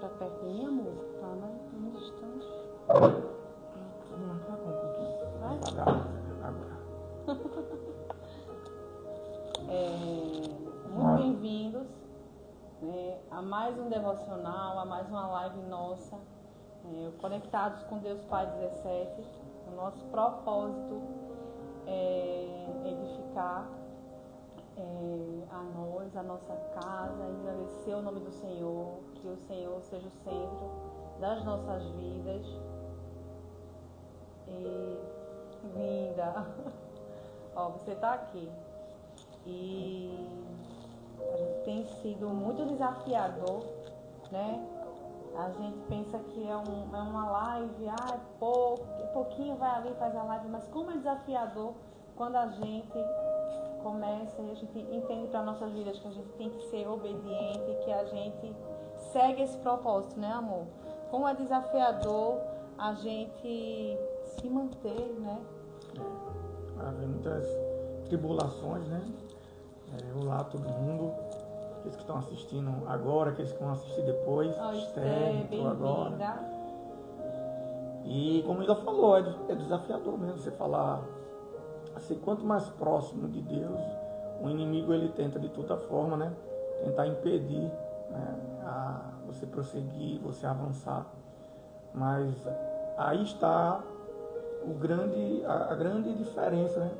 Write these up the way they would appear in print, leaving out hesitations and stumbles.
pra perto de mim, amor. Tá, né? Um instante. Não, tá bom um pouquinho. Vai? Agora. Muito bem-vindos, né, a mais um devocional, a mais uma live nossa, Conectados com Deus Pai 17. O nosso propósito é edificar a nós, a nossa casa, engrandecer o nome do Senhor, que o Senhor seja o centro das nossas vidas. E linda, ó, você tá aqui. E a gente tem sido muito desafiador, né? A gente pensa que é uma live, pouquinho vai ali, faz a live, mas como é desafiador quando a gente começa e a gente entende para nossas vidas que a gente tem que ser obediente, que a gente segue esse propósito, né, amor? Como é desafiador a gente se manter, né? Havia muitas tribulações, né? Olá todo mundo, aqueles que estão assistindo agora, aqueles que vão assistir depois. Esther, bem-vinda. Agora. E como ela falou, é desafiador mesmo você falar assim, quanto mais próximo de Deus, o inimigo ele tenta de toda forma, né? Tentar impedir, né, a você prosseguir, você avançar. Mas aí está a grande diferença, né?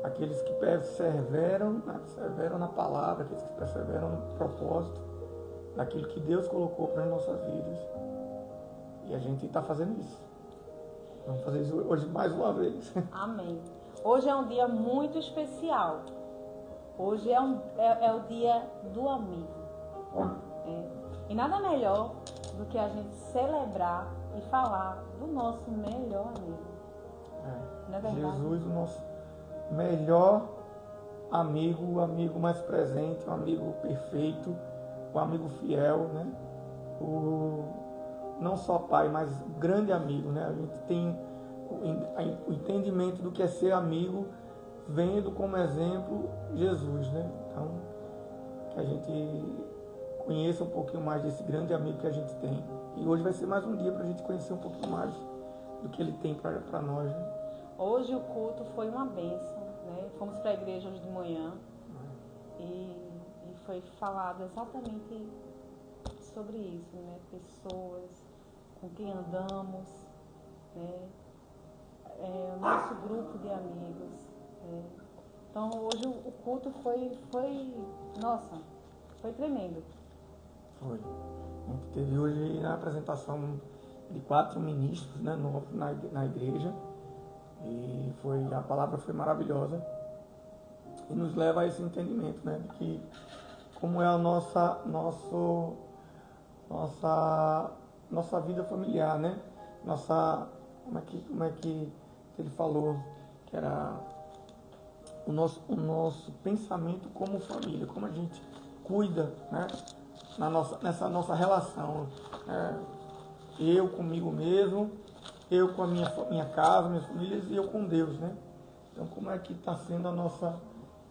Aqueles que perseveram na palavra, aqueles que perseveram no propósito, naquilo que Deus colocou para as nossas vidas. E a gente está fazendo isso. Vamos fazer isso hoje mais uma vez. Amém. Hoje é um dia muito especial. Hoje é o dia do amigo. E nada melhor do que a gente celebrar e falar do nosso melhor amigo. Não é verdade? Jesus, o nosso melhor amigo, o amigo mais presente, o amigo perfeito, o amigo fiel, né? Não só pai, mas grande amigo, né? A gente tem o entendimento do que é ser amigo, vendo como exemplo Jesus, né? Então, que a gente conheça um pouquinho mais desse grande amigo que a gente tem. E hoje vai ser mais um dia para a gente conhecer um pouquinho mais do que ele tem para nós, né? Hoje o culto foi uma bênção, né? Fomos para a igreja hoje de manhã e foi falado exatamente sobre isso, né? Pessoas com quem andamos, né? O nosso grupo de amigos. Então hoje o culto foi tremendo. Foi. A gente teve hoje a apresentação de 4 ministros, né, novos na igreja. E a palavra foi maravilhosa e nos leva a esse entendimento, né, de que como é a nossa vida familiar, né, como é que ele falou que era o nosso pensamento como família, como a gente cuida, né, nessa nossa relação, eu comigo mesmo, eu com a minha casa, minhas famílias e eu com Deus, né? Então, como é que está sendo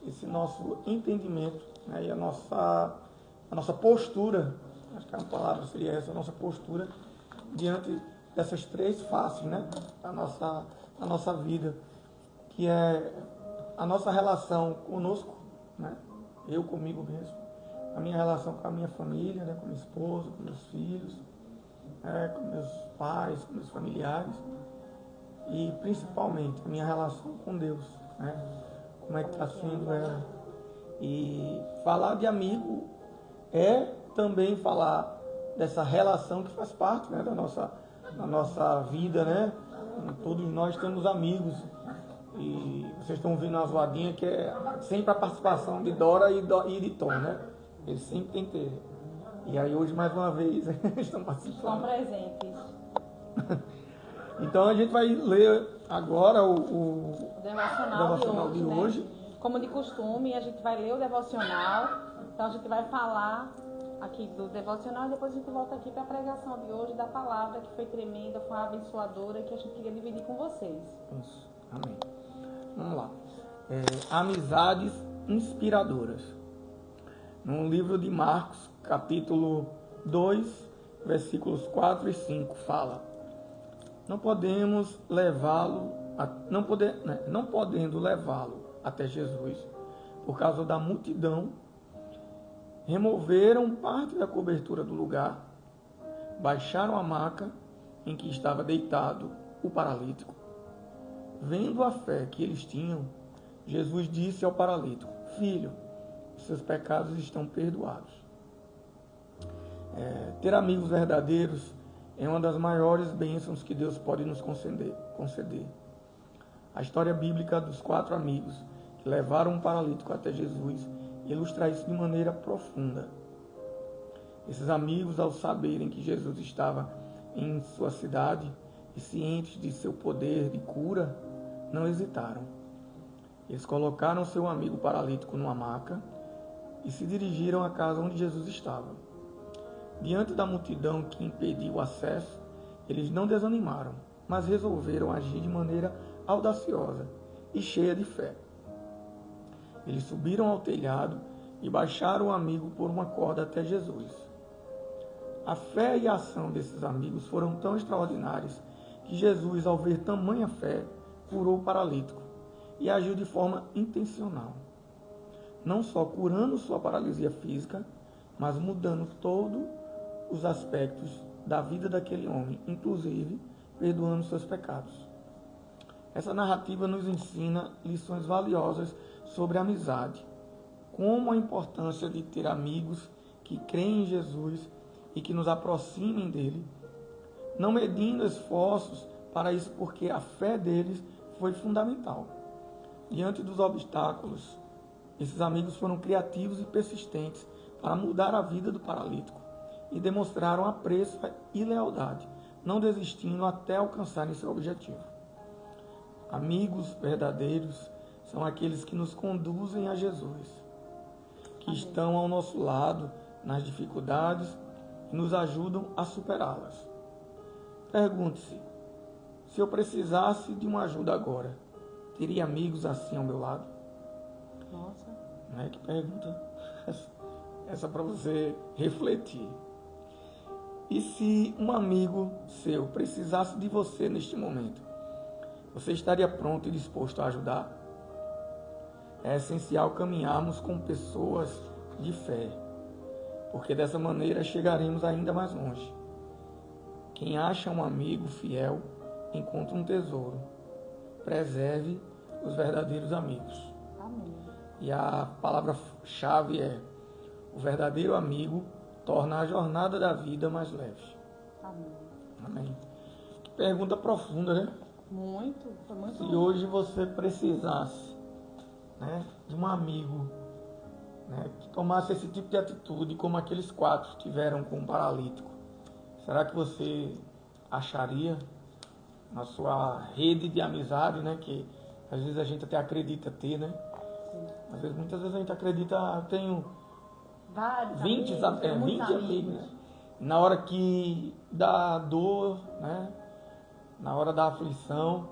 esse nosso entendimento, né? E a nossa postura, acho que a palavra seria essa, a nossa postura diante dessas 3 faces, né? Da nossa vida, que é a nossa relação conosco, né? Eu comigo mesmo, a minha relação com a minha família, né? Com minha esposa, com meus filhos, com meus pais, com meus familiares e principalmente a minha relação com Deus, né? Como é que está sendo ela. E falar de amigo é também falar dessa relação que faz parte, né, da nossa vida, né? Todos nós temos amigos e vocês estão vendo a zoadinha que é sempre a participação de Dora e de Tom, né? Eles sempre tem que ter. E aí hoje mais uma vez estão participando. Estão presentes. Então a gente vai ler agora o devocional de hoje. Né? Como de costume, a gente vai ler o devocional. Então a gente vai falar aqui do devocional e depois a gente volta aqui para a pregação de hoje da palavra que foi tremenda, foi abençoadora e que a gente queria dividir com vocês. Isso. Amém. Vamos lá. Amizades inspiradoras. No livro de Marcos, capítulo 2, versículos 4 e 5, fala: Não podemos levá-lo, não podendo levá-lo até Jesus, por causa da multidão, removeram parte da cobertura do lugar, baixaram a maca em que estava deitado o paralítico. Vendo a fé que eles tinham, Jesus disse ao paralítico: Filho, seus pecados estão perdoados. Ter amigos verdadeiros é uma das maiores bênçãos que Deus pode nos conceder. A história bíblica dos 4 amigos que levaram um paralítico até Jesus ilustra isso de maneira profunda. Esses amigos, ao saberem que Jesus estava em sua cidade e cientes de seu poder de cura, não hesitaram. Eles colocaram seu amigo paralítico numa maca e se dirigiram à casa onde Jesus estava. Diante da multidão que impediu o acesso, eles não desanimaram, mas resolveram agir de maneira audaciosa e cheia de fé. Eles subiram ao telhado e baixaram o amigo por uma corda até Jesus. A fé e a ação desses amigos foram tão extraordinárias que Jesus, ao ver tamanha fé, curou o paralítico e agiu de forma intencional, não só curando sua paralisia física, mas mudando todos os aspectos da vida daquele homem, inclusive perdoando seus pecados. Essa narrativa nos ensina lições valiosas sobre a amizade, como a importância de ter amigos que creem em Jesus e que nos aproximem dele, não medindo esforços para isso, porque a fé deles foi fundamental. Diante dos obstáculos, esses amigos foram criativos e persistentes para mudar a vida do paralítico e demonstraram apreço e lealdade, não desistindo até alcançarem seu objetivo. Amigos verdadeiros são aqueles que nos conduzem a Jesus, que estão ao nosso lado nas dificuldades e nos ajudam a superá-las. Pergunte-se: se eu precisasse de uma ajuda agora, teria amigos assim ao meu lado? Nossa. Não é que pergunta? Essa para você refletir. E se um amigo seu precisasse de você neste momento, você estaria pronto e disposto a ajudar? É essencial caminharmos com pessoas de fé, porque dessa maneira chegaremos ainda mais longe. Quem acha um amigo fiel encontra um tesouro. Preserve os verdadeiros amigos. Amém. E a palavra-chave é: o verdadeiro amigo torna a jornada da vida mais leve. Amém. Amém. Que pergunta profunda, né? Muito, foi muito. Se hoje você precisasse, né, de um amigo, né, que tomasse esse tipo de atitude como aqueles 4 tiveram com o paralítico, será que você acharia na sua rede de amizade, né, que às vezes a gente até acredita ter, né? Muitas vezes a gente acredita, eu tenho vários 20 amigos, né? Na hora que dá dor, né? Na hora da aflição,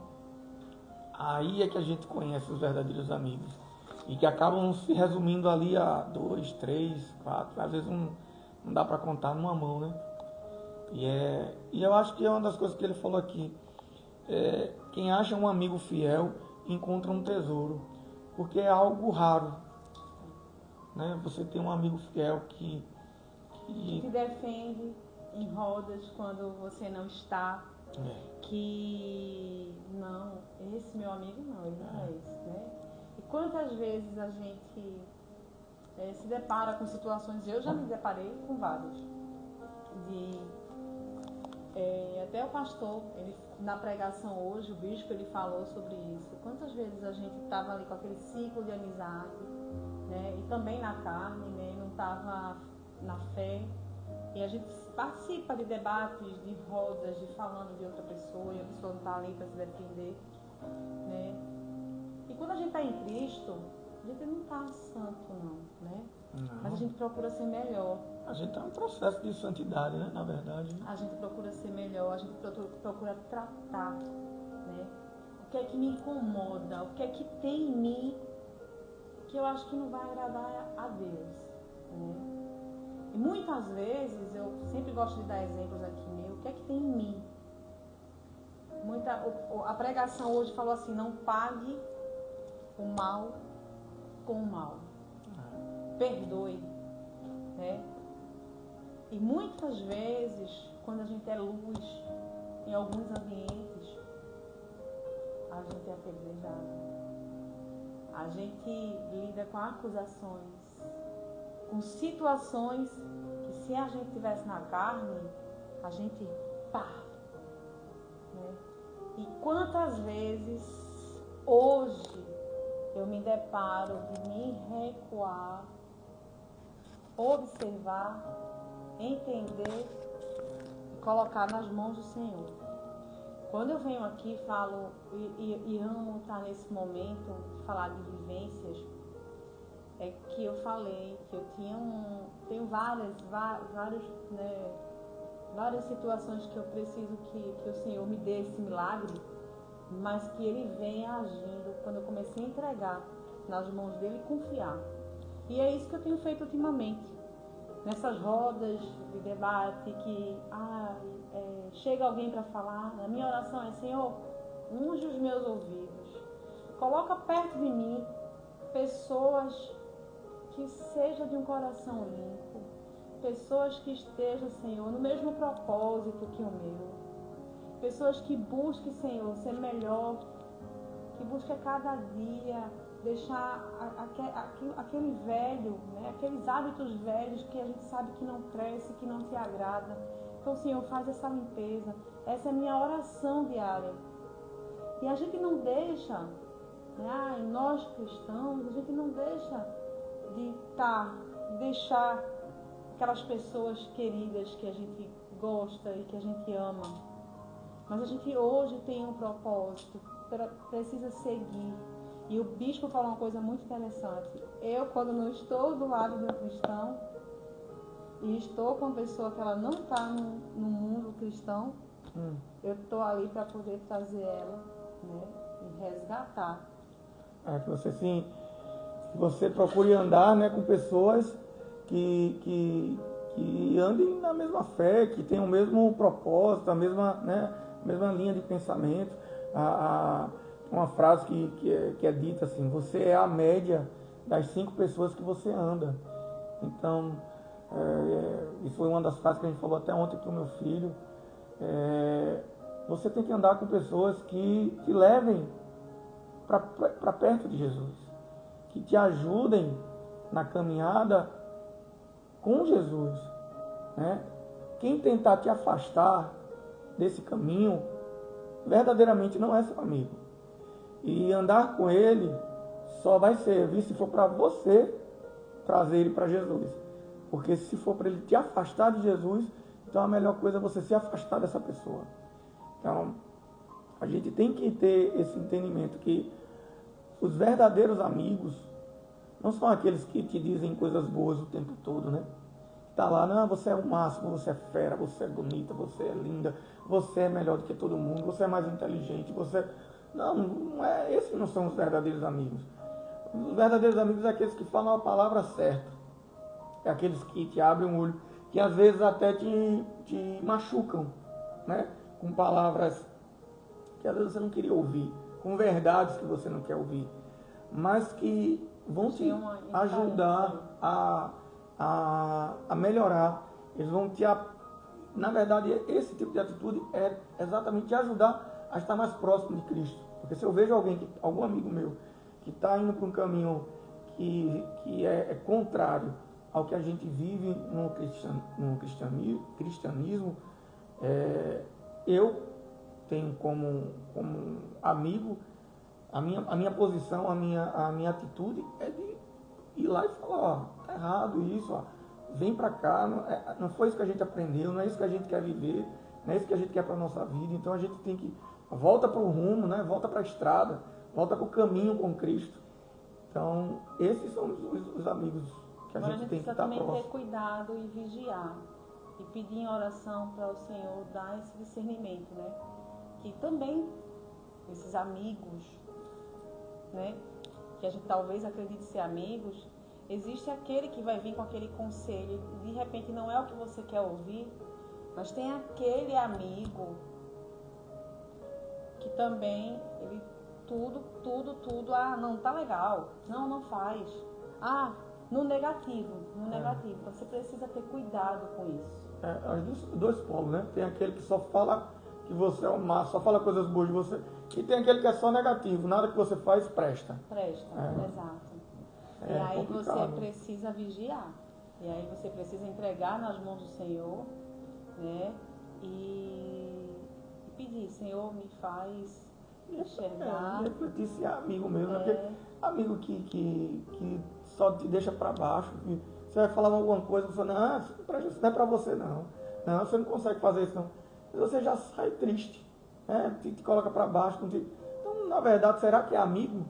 aí é que a gente conhece os verdadeiros amigos. E que acabam se resumindo ali a 2, 3, 4, às vezes não dá para contar numa mão, né? E eu acho que é uma das coisas que ele falou aqui. Quem acha um amigo fiel encontra um tesouro, porque é algo raro, né? Você tem um amigo fiel que te defende em rodas quando você não está, que não, esse meu amigo não, ele não é esse, né? E quantas vezes a gente se depara com situações, eu já me deparei com várias, até o pastor, ele, na pregação hoje, o bispo, ele falou sobre isso. Quantas vezes a gente estava ali com aquele ciclo de amizade, né? E também na carne, né? Não estava na fé. E a gente participa de debates, de rodas, de falando de outra pessoa, e a pessoa não está ali para se defender, né? E quando a gente está em Cristo, a gente não está santo, não, né? Não. Mas a gente procura ser melhor. A gente está em processo de santidade, né? Na verdade. A gente procura ser melhor, a gente procura tratar, né? O que é que me incomoda, o que é que tem em mim que eu acho que não vai agradar a Deus, né? E muitas vezes, eu sempre gosto de dar exemplos aqui meu, o que é que tem em mim? A pregação hoje falou assim, não pague o mal com o mal. Perdoe. Né? E muitas vezes, quando a gente é luz em alguns ambientes, a gente é apedrejado. A gente lida com acusações, com situações que se a gente estivesse na carne, a gente pá. Né? E quantas vezes hoje eu me deparo de me recuar, observar, entender e colocar nas mãos do Senhor. Quando eu venho aqui falo e amo estar nesse momento de falar de vivências, é que eu falei que eu tenho várias situações que eu preciso que o Senhor me dê esse milagre, mas que Ele venha agindo quando eu comecei a entregar nas mãos dEle e confiar. E é isso que eu tenho feito ultimamente. Nessas rodas de debate que chega alguém para falar, a minha oração é, Senhor, unge os meus ouvidos, coloca perto de mim pessoas que sejam de um coração limpo, pessoas que estejam, Senhor, no mesmo propósito que o meu, pessoas que busquem, Senhor, ser melhor, que busquem a cada dia deixar aquele velho, né, aqueles hábitos velhos que a gente sabe que não cresce, que não te agrada. Então, Senhor, faz essa limpeza. Essa é a minha oração diária. E a gente não deixa, né, nós cristãos, a gente não deixa de deixar aquelas pessoas queridas que a gente gosta e que a gente ama. Mas a gente hoje tem um propósito, precisa seguir. E o bispo falou uma coisa muito interessante. Eu, quando não estou do lado do cristão, e estou com uma pessoa que ela não está no mundo cristão, eu estou ali para poder trazer ela, né, e resgatar. Que você procure andar, né, com pessoas que andem na mesma fé, que tenham o mesmo propósito, a mesma linha de pensamento. Uma frase que é dita assim: você é a média das 5 pessoas que você anda. Então, isso foi uma das frases que a gente falou até ontem para o meu filho. Você tem que andar com pessoas que te levem para perto de Jesus, que te ajudem na caminhada com Jesus. Né? Quem tentar te afastar desse caminho, verdadeiramente não é seu amigo. E andar com ele só vai servir se for para você trazer ele para Jesus. Porque se for para ele te afastar de Jesus, então a melhor coisa é você se afastar dessa pessoa. Então, a gente tem que ter esse entendimento que os verdadeiros amigos não são aqueles que te dizem coisas boas o tempo todo, né? Tá lá, não, você é o máximo, você é fera, você é bonita, você é linda, você é melhor do que todo mundo, você é mais inteligente, você... Não é, esses não são os verdadeiros amigos. Os verdadeiros amigos são aqueles que falam a palavra certa. É aqueles que te abrem o olho, que às vezes até te machucam, né? Com palavras que às vezes você não queria ouvir, com verdades que você não quer ouvir, mas que vão te ajudar a melhorar. Eles vão na verdade, esse tipo de atitude é exatamente te ajudar a estar mais próximo de Cristo. Porque se eu vejo algum amigo meu que está indo para um caminho que é contrário ao que a gente vive no cristianismo, eu tenho como amigo, a minha posição, a minha atitude é de ir lá e falar, ó, tá errado isso, ó, vem para cá, não foi isso que a gente aprendeu, não é isso que a gente quer viver, não é isso que a gente quer para a nossa vida. Então a gente tem que volta para o rumo, né? Volta para a estrada, volta para o caminho com Cristo. Então, esses são os amigos que a gente tem que estar próximo. Agora a gente precisa também ter cuidado e vigiar. E pedir em oração para o Senhor dar esse discernimento, né? Que também esses amigos, né? Que a gente talvez acredite ser amigos, Existe aquele que vai vir com aquele conselho, e de repente não é o que você quer ouvir, mas tem aquele amigo que também, ele tudo, não tá legal, não faz. No negativo. Então você precisa ter cuidado com isso. Os dois polos, né? Tem aquele que só fala que você é o máximo, só fala coisas boas de você, e tem aquele que é só negativo, nada que você faz presta. Exato. E aí complicado. Você precisa vigiar. E aí você precisa entregar nas mãos do Senhor, né? E pedir, Senhor, me faz enxergar. Refletir se é amigo mesmo, porque amigo que só te deixa para baixo, que você vai falar alguma coisa, você fala, isso não é para você não. Não, você não consegue fazer isso não. Você já sai triste, né? Te coloca para baixo. Então, na verdade, será que é amigo?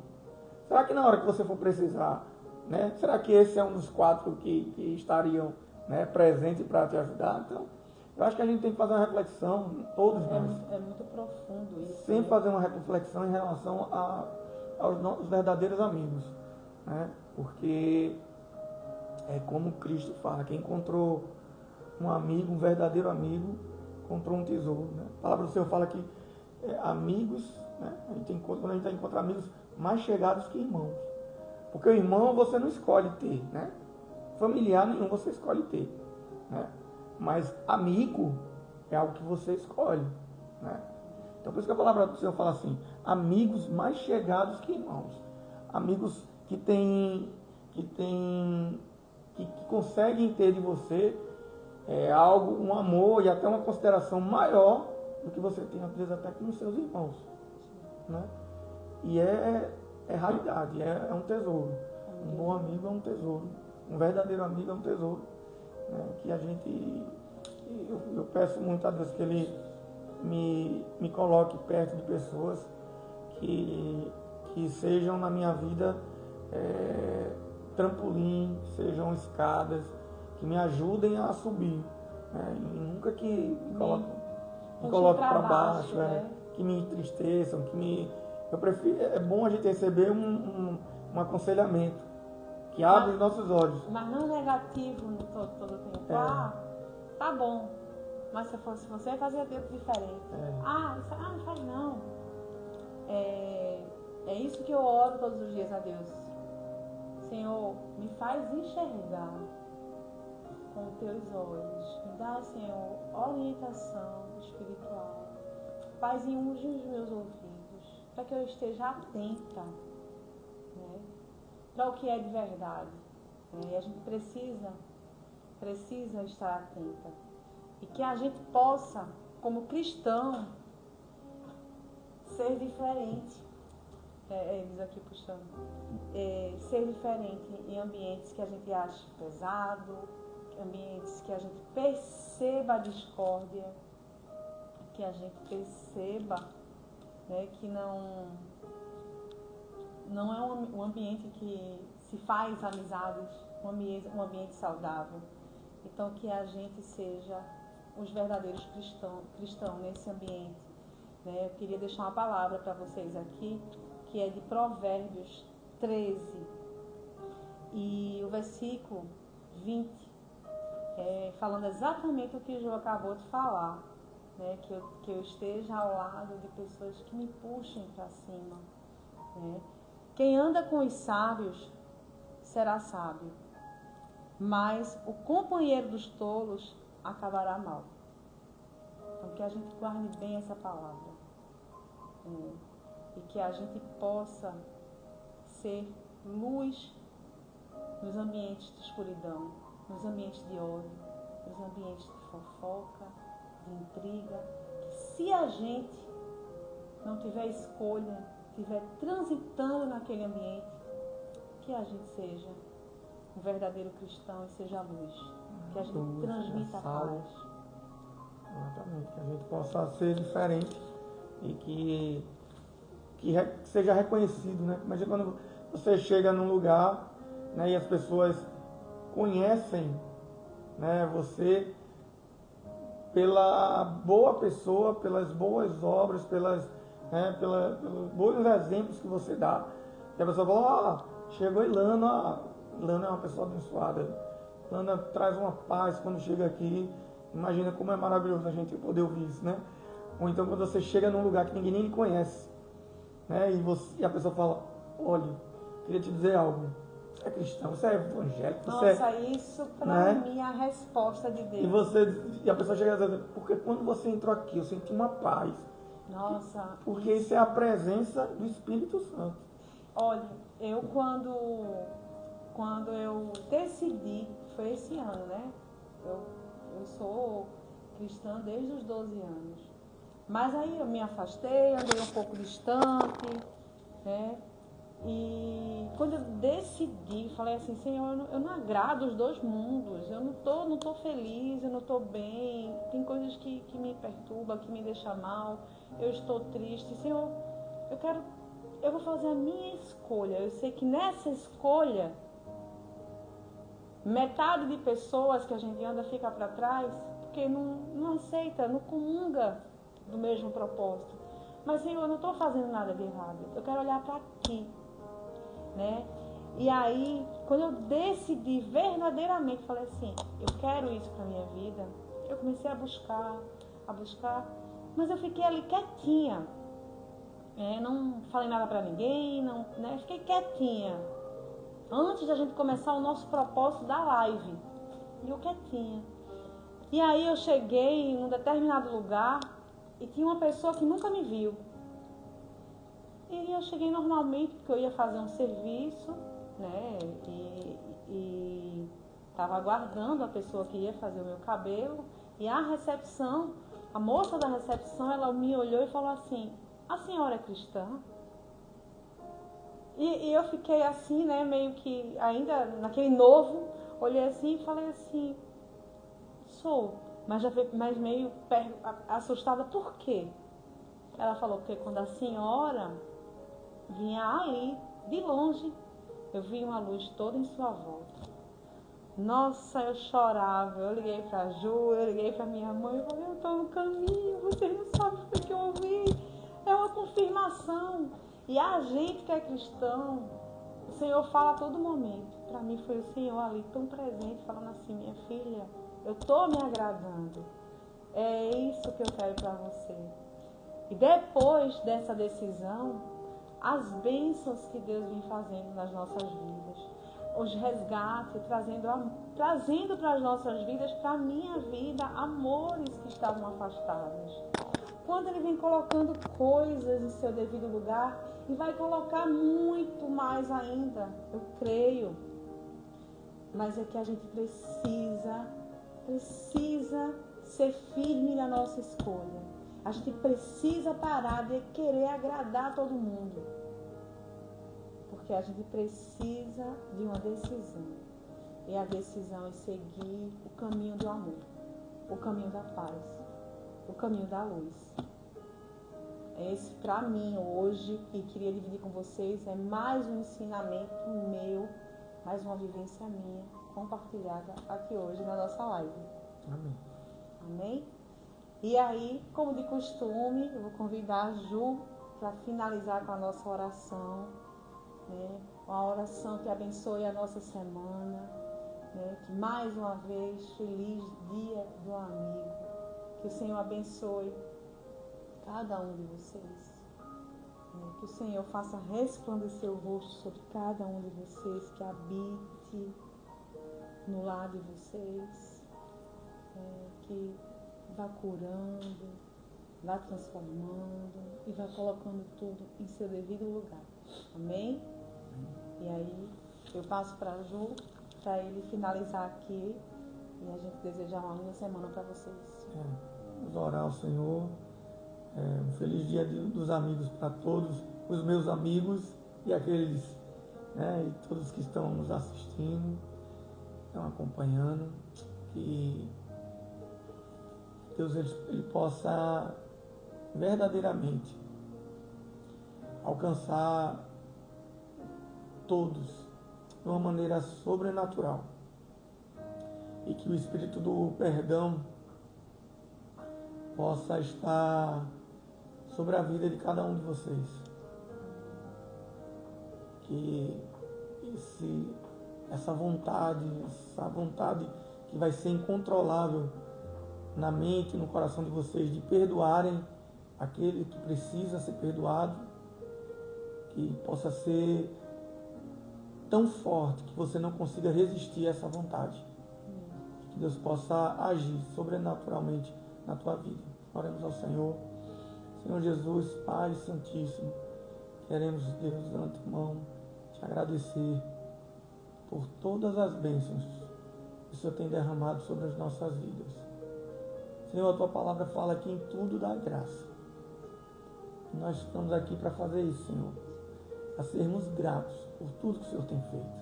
Será que na hora que você for precisar, né? Será que esse é um dos 4 que estariam, né, presentes para te ajudar? Então, eu acho que a gente tem que fazer uma reflexão, todos nós. É muito profundo isso. Sempre fazer uma reflexão em relação aos nossos verdadeiros amigos, né? Porque é como Cristo fala, quem encontrou um amigo, um verdadeiro amigo, encontrou um tesouro, né? A palavra do Senhor fala que amigos, né? Quando a gente encontra amigos mais chegados que irmãos. Porque o irmão você não escolhe ter, né? Familiar nenhum você escolhe ter, né? Mas amigo é algo que você escolhe, né? Então por isso que a palavra do Senhor fala assim, amigos mais chegados que irmãos. Amigos que conseguem ter de você algo, um amor e até uma consideração maior do que você tem, às vezes, até com os seus irmãos, né? E é raridade, é um tesouro. Um bom amigo é um tesouro. Um verdadeiro amigo é um tesouro, né? Que a gente... Eu peço muito a Deus que Ele me coloque perto de pessoas que sejam na minha vida trampolim, sejam escadas, que me ajudem a subir, né? E nunca que me coloque para baixo, né? Que me entristeçam, eu prefiro, é bom a gente receber um aconselhamento que abre os nossos olhos. Mas não negativo todo o tempo. Tá bom. Mas se você fazer diferente. Não faz não. É isso que eu oro todos os dias a Deus. Senhor, me faz enxergar com os teus olhos. Me dá, Senhor, orientação espiritual. Faz e unge os meus ouvidos, para que eu esteja atenta, né, para o que é de verdade. E a gente precisa estar atenta. E que a gente possa, como cristão, ser diferente. Eles aqui puxando. Ser diferente em ambientes que a gente acha pesado, ambientes que a gente perceba a discórdia, que a gente perceba, né, que não é um ambiente que se faz amizades, um ambiente saudável. Então, que a gente seja os verdadeiros cristãos nesse ambiente, né? Eu queria deixar uma palavra para vocês aqui, que é de Provérbios 13, e o versículo 20, falando exatamente o que o João acabou de falar, né? Que eu esteja ao lado de pessoas que me puxem para cima, né? Quem anda com os sábios será sábio, mas o companheiro dos tolos acabará mal. Então, que a gente guarde bem essa palavra, e que a gente possa ser luz nos ambientes de escuridão, nos ambientes de ódio, nos ambientes de fofoca, de intriga. Que se a gente não tiver escolha, estiver transitando naquele ambiente, que a gente seja um verdadeiro cristão e seja a luz, que a gente transmita a paz. Exatamente, que a gente possa ser diferente e que seja reconhecido, né? Imagina quando você chega num lugar, né, e as pessoas conhecem, né, você pela boa pessoa, pelas boas obras, pelos bons exemplos que você dá. E a pessoa fala, chegou Ilana, Lana é uma pessoa abençoada. Lana traz uma paz quando chega aqui. Imagina como é maravilhoso a gente poder ouvir isso, né? Ou então quando você chega num lugar que ninguém nem lhe conhece, né? E a pessoa fala, olha, queria te dizer algo. Você é cristão, você é evangélico, você Nossa, isso pra né? mim é a resposta de Deus. E a pessoa chega a dizer, porque quando você entrou aqui, eu senti uma paz. Nossa. Porque isso é a presença do Espírito Santo. Olha, eu quando eu decidi, foi esse ano, né? Eu sou cristã desde os 12 anos. Mas aí eu me afastei, andei um pouco distante, né? E quando eu decidi, falei assim, Senhor, eu não agrado os dois mundos, eu não tô feliz, eu não tô bem, tem coisas que me perturbam, que me deixam mal, eu estou triste, Senhor, eu vou fazer a minha escolha. Eu sei que nessa escolha, metade de pessoas que a gente anda fica para trás, porque não aceita, não comunga do mesmo propósito. Mas, Senhor, eu não estou fazendo nada de errado, eu quero olhar para ti. Né? E aí, quando eu decidi verdadeiramente, falei assim, eu quero isso para minha vida, eu comecei a buscar, mas eu fiquei ali quietinha, não falei nada para ninguém, né? Fiquei quietinha, antes da gente começar o nosso propósito da live, e eu quietinha. E aí eu cheguei em um determinado lugar e tinha uma pessoa que nunca me viu. E eu cheguei normalmente, porque eu ia fazer um serviço, né? E estava aguardando a pessoa que ia fazer o meu cabelo. E a recepção, a moça da recepção, ela me olhou e falou assim, a senhora é cristã? E eu fiquei assim, né? Meio que ainda naquele novo, olhei assim e falei assim, sou. Mas meio assustada, por quê? Ela falou, porque quando a senhora vinha ali, de longe, eu vi uma luz toda em sua volta. Nossa, eu chorava, eu liguei pra Ju, eu liguei pra minha mãe, eu falei, eu tô no caminho, vocês não sabem o que eu ouvi. É uma confirmação. E a gente que é cristão, o Senhor fala a todo momento. Pra mim foi o Senhor ali tão presente, falando assim, minha filha, eu tô me agradando. É isso que eu quero pra você. E depois dessa decisão, as bênçãos que Deus vem fazendo nas nossas vidas, os resgates, trazendo para as nossas vidas, para a minha vida, amores que estavam afastados. Quando Ele vem colocando coisas em seu devido lugar, e vai colocar muito mais ainda, eu creio. Mas é que a gente precisa ser firme na nossa escolha. A gente precisa parar de querer agradar todo mundo. Porque a gente precisa de uma decisão. E a decisão é seguir o caminho do amor, o caminho da paz, o caminho da luz. Esse, para mim, hoje, e queria dividir com vocês, é mais um ensinamento meu, mais uma vivência minha, compartilhada aqui hoje na nossa live. Amém. Amém? E aí, como de costume, eu vou convidar a Ju para finalizar com a nossa oração, né? Uma oração que abençoe a nossa semana, né? Que mais uma vez, feliz dia do amigo. Que o Senhor abençoe cada um de vocês. Né? Que o Senhor faça resplandecer o rosto sobre cada um de vocês, que habite no lar de vocês, que vá curando, vá transformando e vá colocando tudo em seu devido lugar. Amém? E aí eu passo para a Ju, para ele finalizar aqui e a gente desejar uma linda semana para vocês. Vamos orar ao Senhor. Um feliz dia dos amigos para todos os meus amigos e aqueles, né, e todos que estão nos assistindo, estão acompanhando. Que Deus ele possa verdadeiramente alcançar todos de uma maneira sobrenatural e que o Espírito do perdão possa estar sobre a vida de cada um de vocês. Que essa vontade que vai ser incontrolável na mente e no coração de vocês, de perdoarem aquele que precisa ser perdoado, que possa ser tão forte que você não consiga resistir a essa vontade. Que Deus possa agir sobrenaturalmente na tua vida. Oremos ao Senhor. Senhor Jesus, Pai Santíssimo, queremos, Deus, de antemão, te agradecer por todas as bênçãos que o Senhor tem derramado sobre as nossas vidas. Senhor, a tua palavra fala que em tudo dá graça. Nós estamos aqui para fazer isso, Senhor, para sermos gratos por tudo que o Senhor tem feito.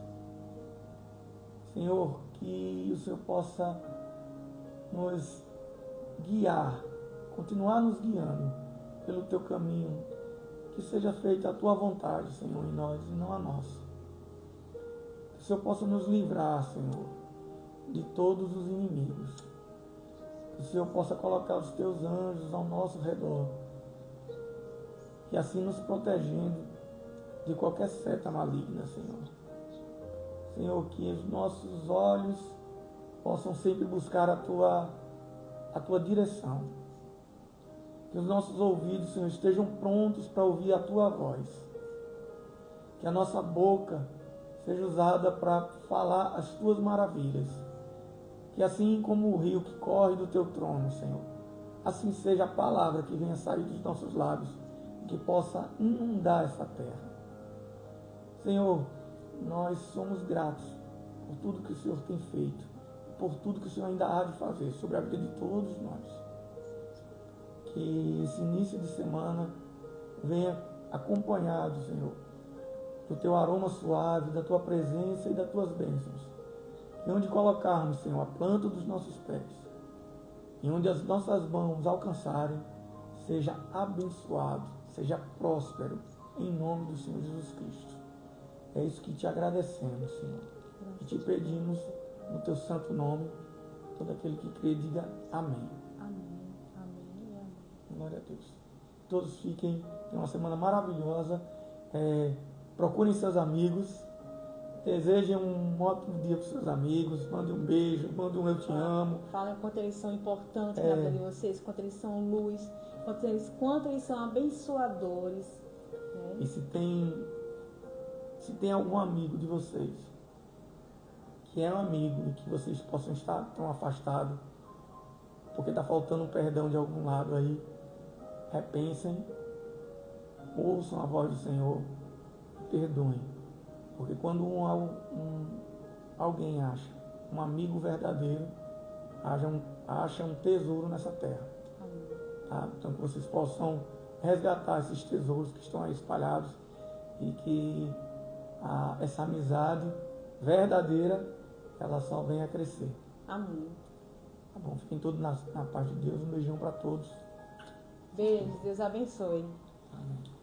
Senhor, que o Senhor possa nos guiar, continuar nos guiando pelo teu caminho, que seja feita a tua vontade, Senhor, em nós e não a nossa. Que o Senhor possa nos livrar, Senhor, de todos os inimigos. Que o Senhor possa colocar os teus anjos ao nosso redor, e assim nos protegendo de qualquer seta maligna, Senhor. Senhor, que os nossos olhos possam sempre buscar a tua direção. Que os nossos ouvidos, Senhor, estejam prontos para ouvir a tua voz. Que a nossa boca seja usada para falar as tuas maravilhas. Que assim como o rio que corre do teu trono, Senhor, assim seja a palavra que venha sair dos nossos lábios, que possa inundar essa terra. Senhor, nós somos gratos por tudo que o Senhor tem feito, por tudo que o Senhor ainda há de fazer sobre a vida de todos nós. Que esse início de semana venha acompanhado, Senhor, do teu aroma suave, da tua presença e das tuas bênçãos. E onde colocarmos, Senhor, a planta dos nossos pés, e onde as nossas mãos alcançarem, seja abençoado, seja próspero, em nome do Senhor Jesus Cristo. É isso que te agradecemos, Senhor. E te pedimos, no teu santo nome, todo aquele que crê, diga amém. Amém, amém, amém. Glória a Deus. Todos fiquem, tenham uma semana maravilhosa. Procurem seus amigos. Desejem um ótimo dia para os seus amigos. Mande um beijo, mande um eu te amo. Falem quanto eles são importantes na vida de vocês, quanto eles são luz, quanto eles são abençoadores. Né? E se tem algum amigo de vocês que é um amigo e que vocês possam estar tão afastados, porque está faltando um perdão de algum lado aí, repensem, ouçam a voz do Senhor e perdoem. Porque quando alguém acha um amigo verdadeiro, acha um tesouro nessa terra. Tá? Então que vocês possam resgatar esses tesouros que estão aí espalhados e que essa amizade verdadeira, ela só venha a crescer. Amém. Tá bom? Fiquem todos na paz de Deus. Um beijão para todos. Beijos, Deus abençoe. Amém.